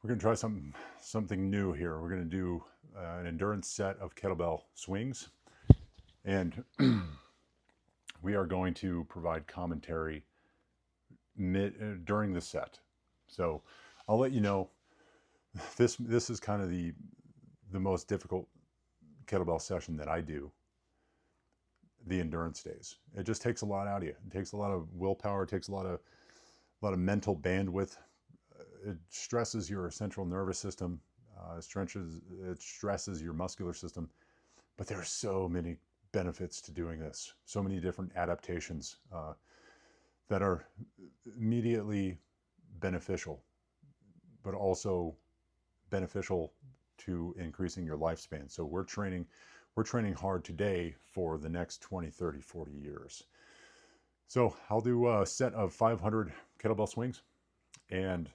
We're going to try something new here. We're going to do an endurance set of kettlebell swings, and we are going to provide commentary during the set. So I'll let you know. This is kind of the most difficult kettlebell session that I do. The endurance days. It just takes a lot out of you. It takes a lot of willpower. It takes a lot of mental bandwidth. It stresses your central nervous system. It stresses your muscular system. But there are so many benefits to doing this. So many different adaptations that are immediately beneficial, but also beneficial to increasing your lifespan. So we're training hard today for the next 20, 30, 40 years. So I'll do a set of 500 kettlebell swings, and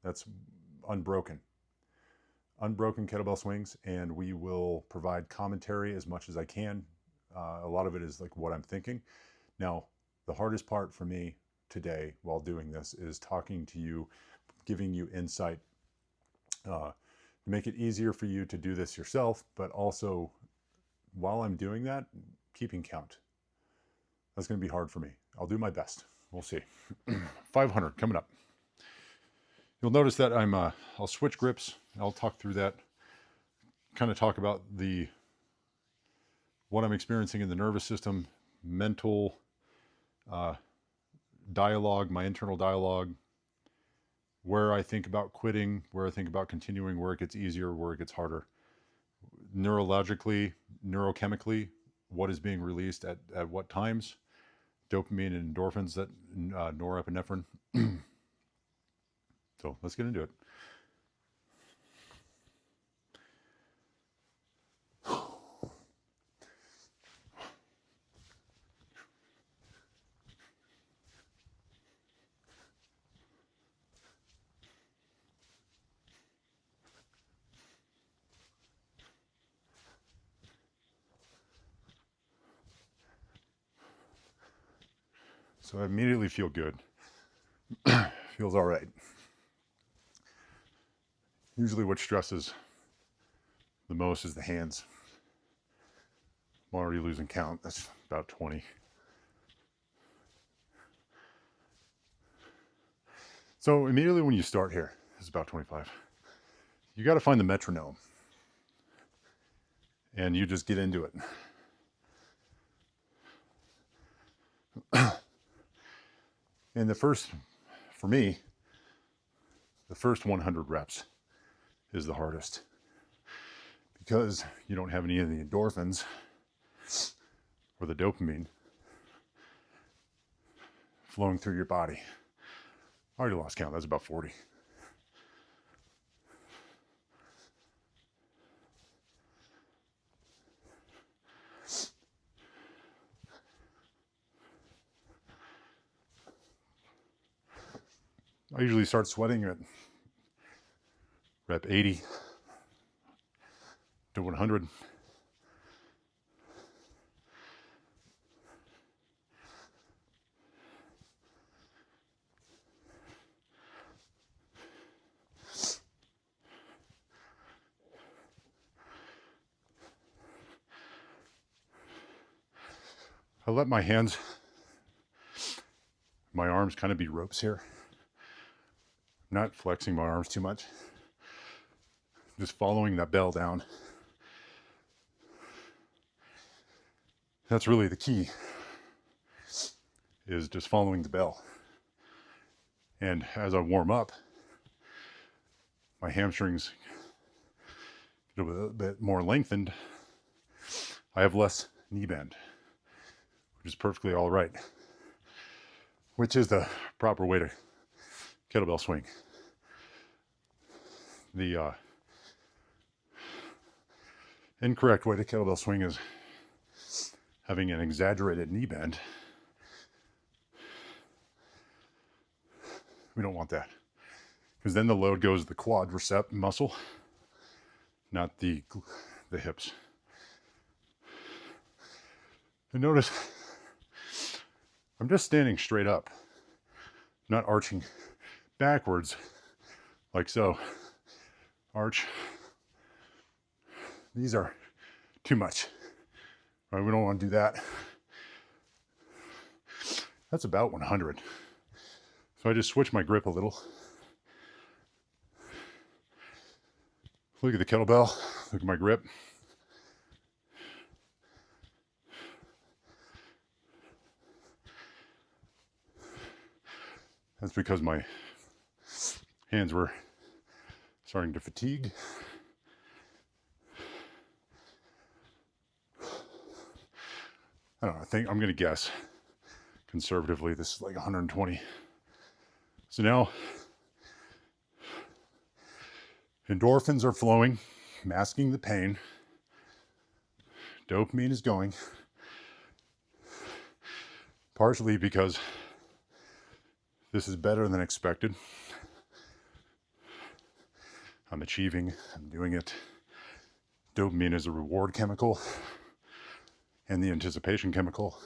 that's unbroken kettlebell swings, and we will provide commentary as much as I can. A lot of it is like what I'm thinking. Now, the hardest part for me today while doing this is talking to you, giving you insight, to make it easier for you to do this yourself, but also while I'm doing that, keeping count. That's going to be hard for me. I'll do my best. We'll see. 500 coming up. You'll notice that I'll switch grips. I'll talk through that, kind of talk about what I'm experiencing in the nervous system, mental dialogue, my internal dialogue, where I think about quitting, where I think about continuing, where it gets easier, where it gets harder. Neurologically, neurochemically, what is being released at what times, dopamine and endorphins, that norepinephrine. So let's get into it. So I immediately feel good. Feels all right. Usually what stresses the most is the hands. I'm already losing count. That's about 20. So immediately when you start here, it's about 25. You got to find the metronome, and you just get into it. And for me, the first 100 reps is the hardest, because you don't have any of the endorphins or the dopamine flowing through your body. I already lost count. That's about 40. I usually start sweating at rep 80 to 100. I let my arms kind of be ropes here. I'm not flexing my arms too much. Just following that bell down. That's really the key, is just following the bell. And as I warm up, my hamstrings get a little bit more lengthened. I have less knee bend, which is perfectly all right, which is the proper way to kettlebell swing. The incorrect way to kettlebell swing is having an exaggerated knee bend. We don't want that, because then the load goes to the quadricep muscle, not the hips. And notice I'm just standing straight up, not arching backwards like so. arch. These are too much. All right, we don't want to do that. That's about 100. So I just switch my grip a little. Look at the kettlebell. Look at my grip. That's because my hands were starting to fatigue. I don't know, I think I'm gonna guess conservatively this is like 120. So now endorphins are flowing, masking the pain. Dopamine is going, partially because this is better than expected. I'm achieving, I'm doing it. Dopamine is a reward chemical and the anticipation chemical.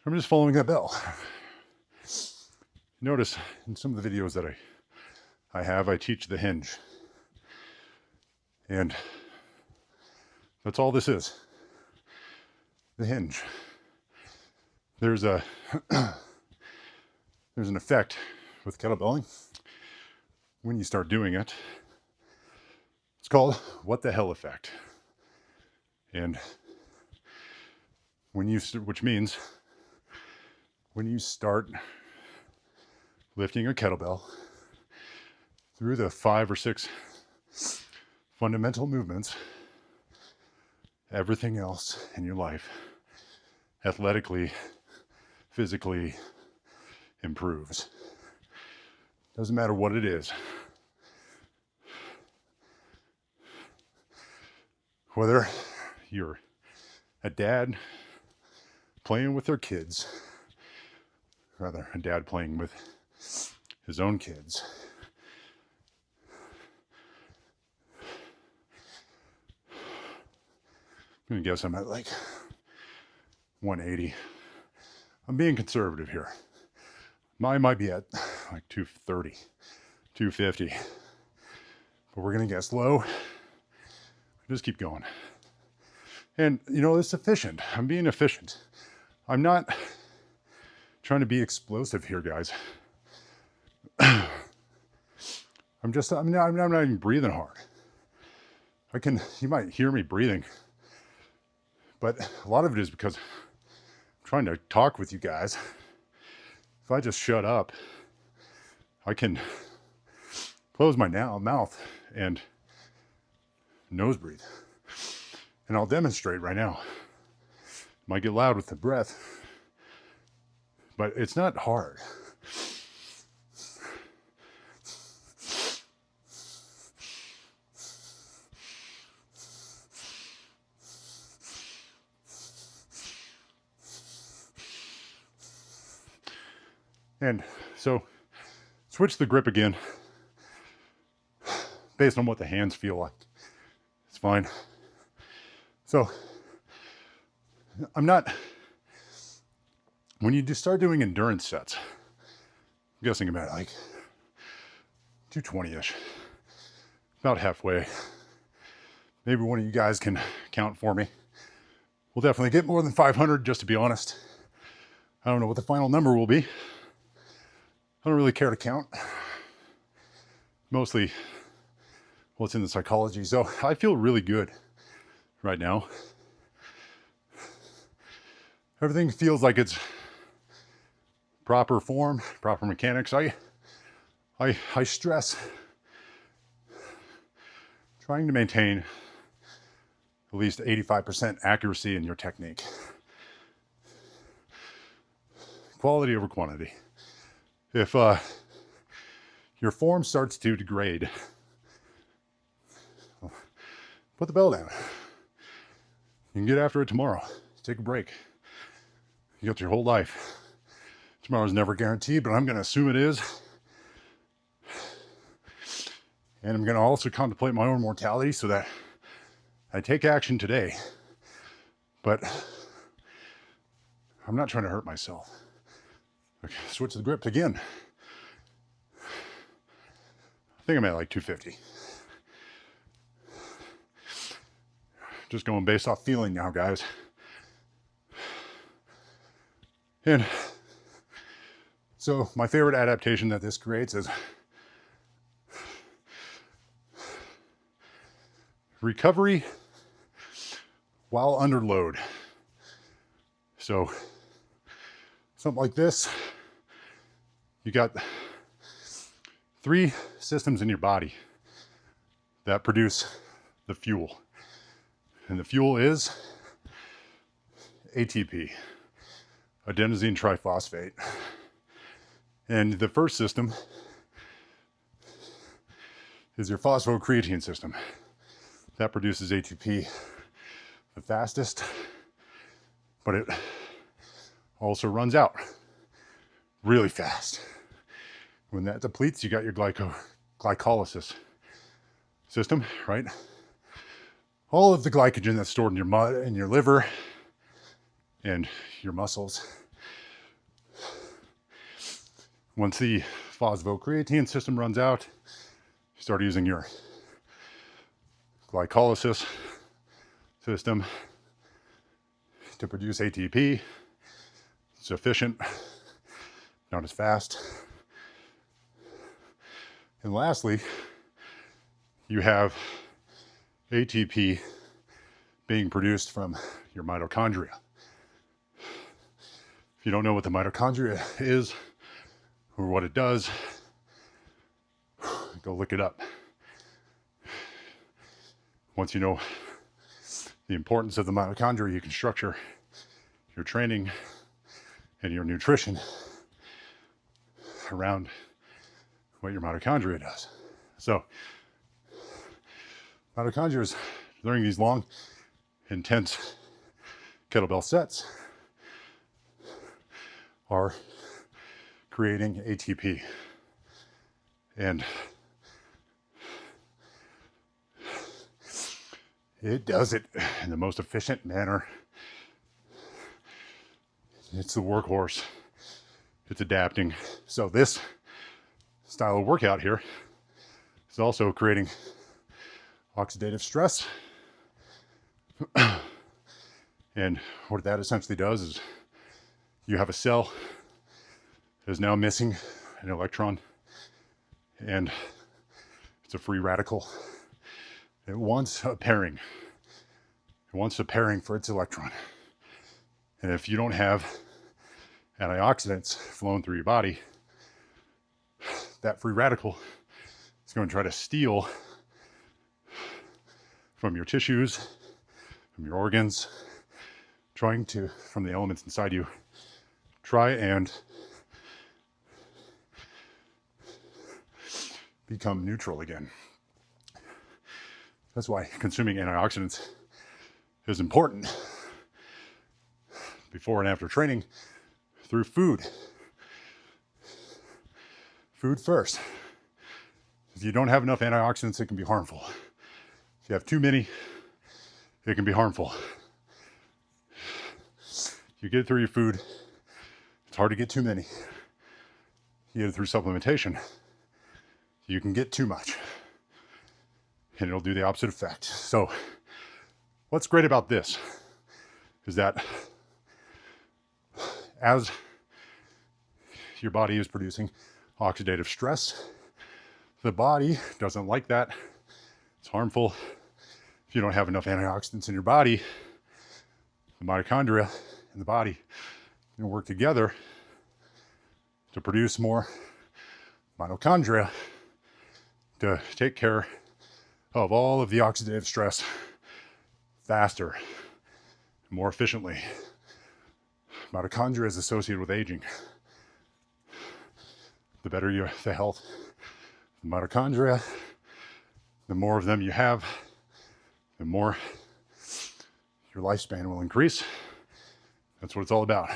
I'm just following that bell. Notice in some of the videos that I teach the hinge. And that's all this is. The hinge. There's an effect with kettlebelling when you start doing it. It's called what the hell effect. And which means when you start lifting a kettlebell through the 5 or 6 fundamental movements, everything else in your life athletically, physically improves. Doesn't matter what it is. Whether you're a dad playing with their kids, rather a dad playing with his own kids, I'm gonna guess I'm at like 180. I'm being conservative here. Mine might be at like 230, 250. But we're gonna guess low. Just keep going. And you know, it's efficient. I'm being efficient. I'm not trying to be explosive here, guys. I'm not even breathing hard. You might hear me breathing, but a lot of it is because I'm trying to talk with you guys. If I just shut up, I can close my mouth and nose breathe. And I'll demonstrate right now. Might get loud with the breath, but it's not hard. And so switch the grip again based on what the hands feel like. It's fine. So when you start doing endurance sets, I'm guessing about like 220-ish, about halfway. Maybe one of you guys can count for me. We'll definitely get more than 500, just to be honest. I don't know what the final number will be. I don't really care to count. Mostly what's in the psychology. So I feel really good right now. Everything feels like it's proper form, proper mechanics. I stress trying to maintain at least 85% accuracy in your technique. Quality over quantity. If your form starts to degrade, put the bell down. You can get after it tomorrow. Take a break. You got your whole life. Tomorrow's never guaranteed, but I'm going to assume it is. And I'm going to also contemplate my own mortality so that I take action today. But I'm not trying to hurt myself. Okay, switch the grip again. I think I'm at like 250. Just going based off feeling now, guys. And so my favorite adaptation that this creates is recovery while under load. So something like this, you got 3 systems in your body that produce the fuel. And the fuel is ATP, adenosine triphosphate. And the first system is your phosphocreatine system. That produces ATP the fastest, but it also runs out really fast. When that depletes, you got your glycolysis system, right? All of the glycogen that's stored in your in your liver and your muscles. Once the phosphocreatine system runs out, you start using your glycolysis system to produce ATP. It's efficient, not as fast. And lastly, you have ATP being produced from your mitochondria. If you don't know what the mitochondria is or what it does, go look it up. Once you know the importance of the mitochondria, you can structure your training and your nutrition around what your mitochondria does. So, mitochondria, during these long, intense kettlebell sets, are creating ATP. And it does it in the most efficient manner. It's the workhorse. It's adapting. So this style of workout here is also creating oxidative stress. And what that essentially does is you have a cell that is now missing an electron, and it's a free radical. It wants a pairing. It wants a pairing for its electron. And if you don't have antioxidants flowing through your body, that free radical is going to try to steal from your tissues, from your organs, from the elements inside you, try and become neutral again. That's why consuming antioxidants is important before and after training through food. Food first. If you don't have enough antioxidants, it can be harmful. If you have too many, it can be harmful. You get it through your food. It's hard to get too many. You get it through supplementation. You can get too much, and it'll do the opposite effect. So what's great about this is that as your body is producing oxidative stress, the body doesn't like that. It's harmful. If you don't have enough antioxidants in your body, the mitochondria in the body can work together to produce more mitochondria to take care of all of the oxidative stress faster, more efficiently. Mitochondria is associated with aging. The better the health of the mitochondria, the more of them you have, the more your lifespan will increase. That's what it's all about.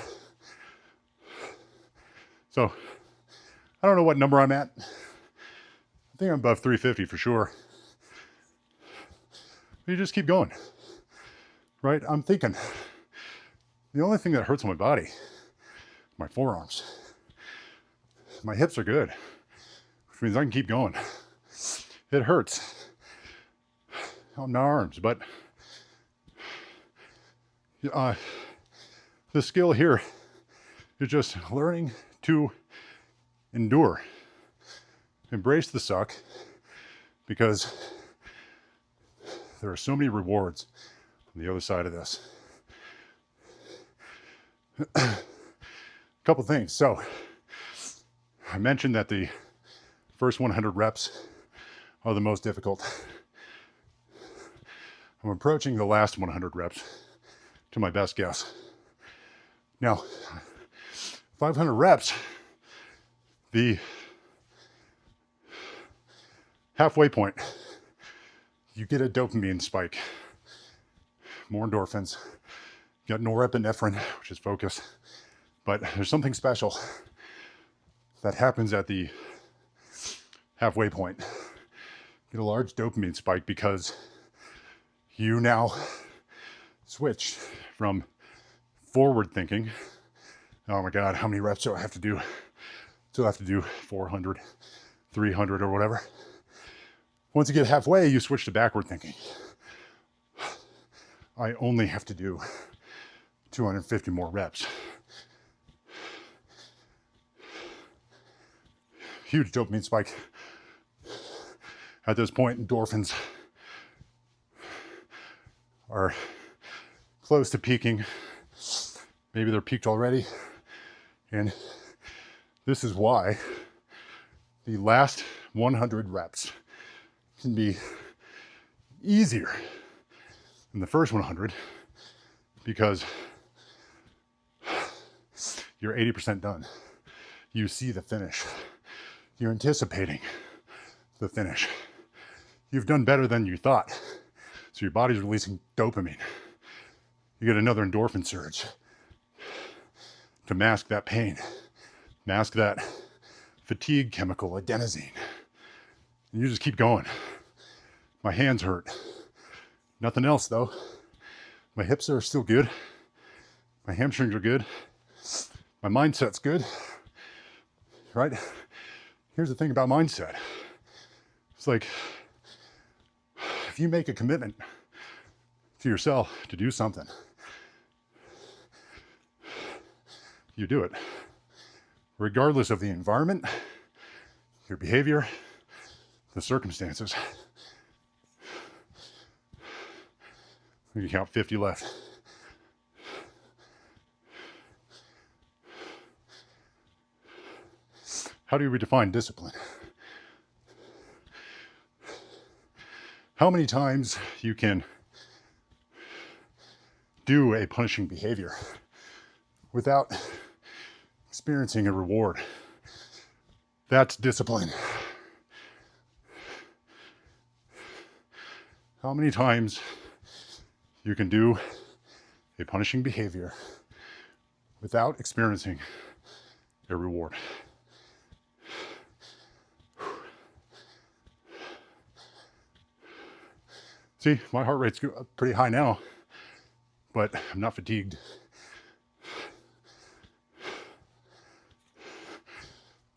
So, I don't know what number I'm at. I think I'm above 350 for sure. You just keep going, right? I'm thinking, the only thing that hurts my body, my forearms. My hips are good, which means I can keep going. It hurts on my arms, but the skill here is just learning to endure. Embrace the suck, because there are so many rewards on the other side of this. A couple things. So I mentioned that the first 100 reps are the most difficult. I'm approaching the last 100 reps to my best guess. Now, 500 reps, the halfway point, you get a dopamine spike, more endorphins, you got norepinephrine, which is focus, but there's something special that happens at the halfway point. You get a large dopamine spike because you now switch from forward thinking, oh my God, how many reps do I have to do? So I have to do 400, 300 or whatever. Once you get halfway, you switch to backward thinking. I only have to do 250 more reps. Huge dopamine spike. At this point, endorphins are close to peaking. Maybe they're peaked already. And this is why the last 100 reps can be easier than the first 100, because you're 80% done. You see the finish. You're anticipating the finish. You've done better than you thought. So your body's releasing dopamine. You get another endorphin surge to mask that pain, mask that fatigue chemical, adenosine. And you just keep going. My hands hurt. Nothing else though. My hips are still good. My hamstrings are good. My mindset's good, right? Here's the thing about mindset. It's like, if you make a commitment to yourself to do something, you do it. Regardless of the environment, your behavior, the circumstances. You can count 50 left. How do we define discipline? How many times you can do a punishing behavior without experiencing a reward? That's discipline. How many times you can do a punishing behavior without experiencing a reward? See, my heart rate's pretty high now, but I'm not fatigued.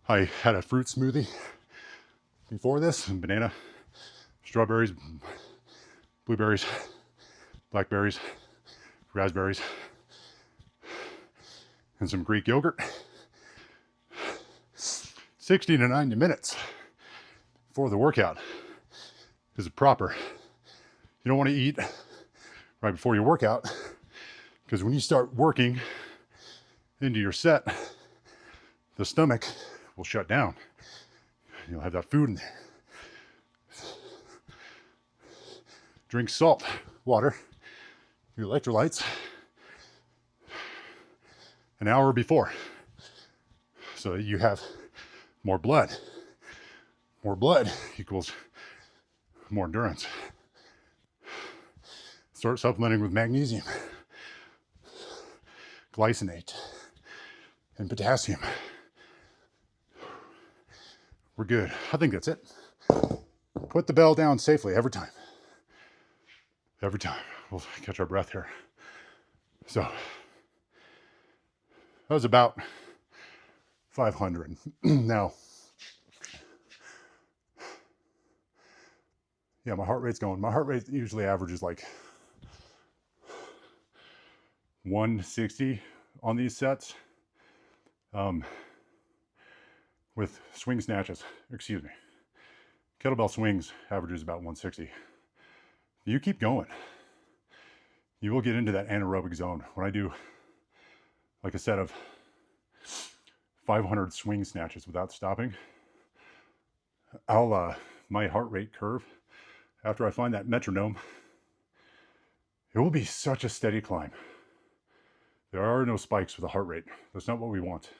I had a fruit smoothie before this, and banana, strawberries, blueberries, blackberries, raspberries, and some Greek yogurt. 60 to 90 minutes before the workout is proper. You don't want to eat right before your workout, because when you start working into your set, the stomach will shut down. You'll have that food in there. Drink salt water, your electrolytes, an hour before, so that you have more blood. More blood equals more endurance. Start supplementing with magnesium, glycinate, and potassium. We're good. I think that's it. Put the bell down safely every time. Every time. We'll catch our breath here. So that was about 500. Now, Yeah, my heart rate's going. My heart rate usually averages like 160 on these sets. With swing snatches, excuse me. Kettlebell swings averages about 160. You keep going, you will get into that anaerobic zone. When I do like a set of 500 swing snatches without stopping, my heart rate curve, after I find that metronome, it will be such a steady climb. There are no spikes with the heart rate. That's not what we want.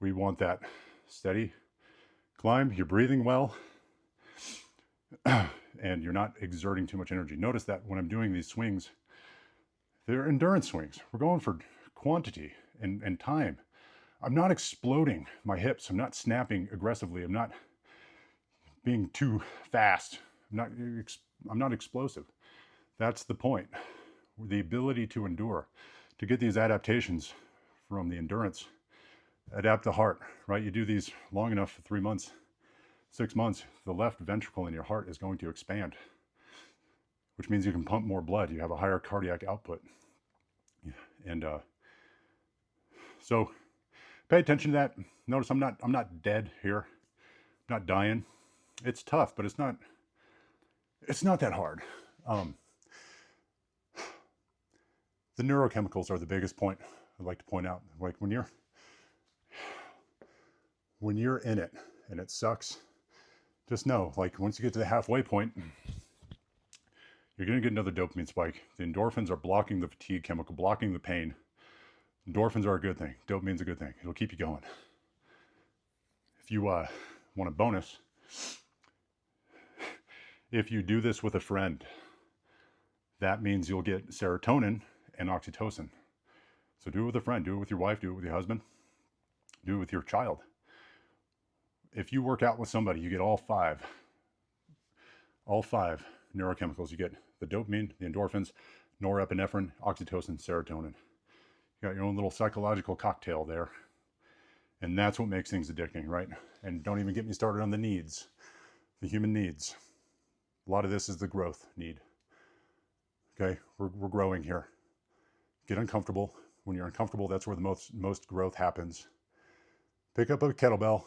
We want that steady climb. You're breathing well, and you're not exerting too much energy. Notice that when I'm doing these swings, they're endurance swings. We're going for quantity and time. I'm not exploding my hips. I'm not snapping aggressively. I'm not being too fast. I'm not explosive. That's the point. The ability to endure, to get these adaptations from the endurance, adapt the heart, right? You do these long enough for 3 months, 6 months, the left ventricle in your heart is going to expand, which means you can pump more blood. You have a higher cardiac output. And so pay attention to that. Notice I'm not dead here. I'm not dying. It's tough, but it's not that hard. The neurochemicals are the biggest point I'd like to point out. Like when you're in it and it sucks, just know, like once you get to the halfway point, you're going to get another dopamine spike. The endorphins are blocking the fatigue chemical, blocking the pain. Endorphins are a good thing. Dopamine's a good thing. It'll keep you going. If you want a bonus, if you do this with a friend, that means you'll get serotonin and oxytocin. So do it with a friend, do it with your wife, do it with your husband, do it with your child. If you work out with somebody, you get all five neurochemicals. You get the dopamine, the endorphins, norepinephrine, oxytocin, serotonin. You got your own little psychological cocktail there. And that's what makes things addicting, right? And don't even get me started on the needs, the human needs. A lot of this is the growth need. Okay, we're growing here. Get uncomfortable. When you're uncomfortable, that's where the most growth happens. Pick up a kettlebell,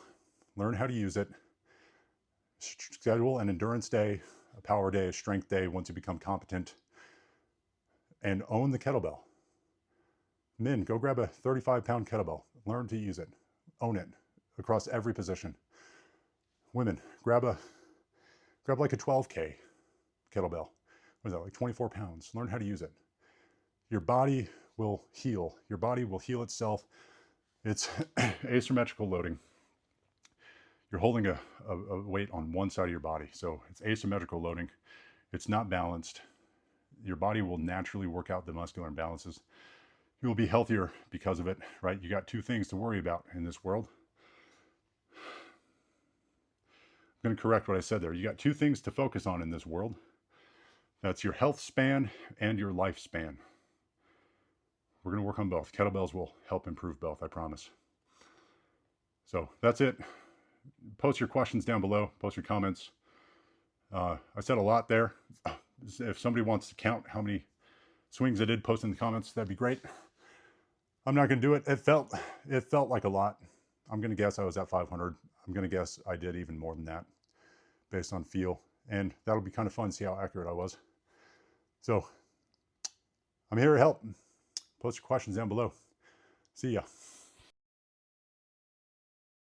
learn how to use it, schedule an endurance day, a power day, a strength day once you become competent, and own the kettlebell. Men, go grab a 35-pound kettlebell, learn to use it, own it across every position. Women, grab like a 12K kettlebell. What is that, like 24 pounds? Learn how to use it. Your body will heal. Your body will heal itself. It's asymmetrical loading. You're holding a weight on one side of your body. So it's asymmetrical loading. It's not balanced. Your body will naturally work out the muscular imbalances. You will be healthier because of it, right? You got two things to worry about in this world. I'm going to correct what I said there. You got two things to focus on in this world. That's your health span and your lifespan. We're going to work on both. Kettlebells will help improve both, I promise. So that's it. Post your questions down below. Post your comments. I said a lot there. If somebody wants to count how many swings I did, post in the comments. That'd be great. I'm not going to do it. It felt like a lot. I'm going to guess I was at 500. I'm going to guess I did even more than that based on feel. And that'll be kind of fun to see how accurate I was. So I'm here to help. Post your questions down below. See ya.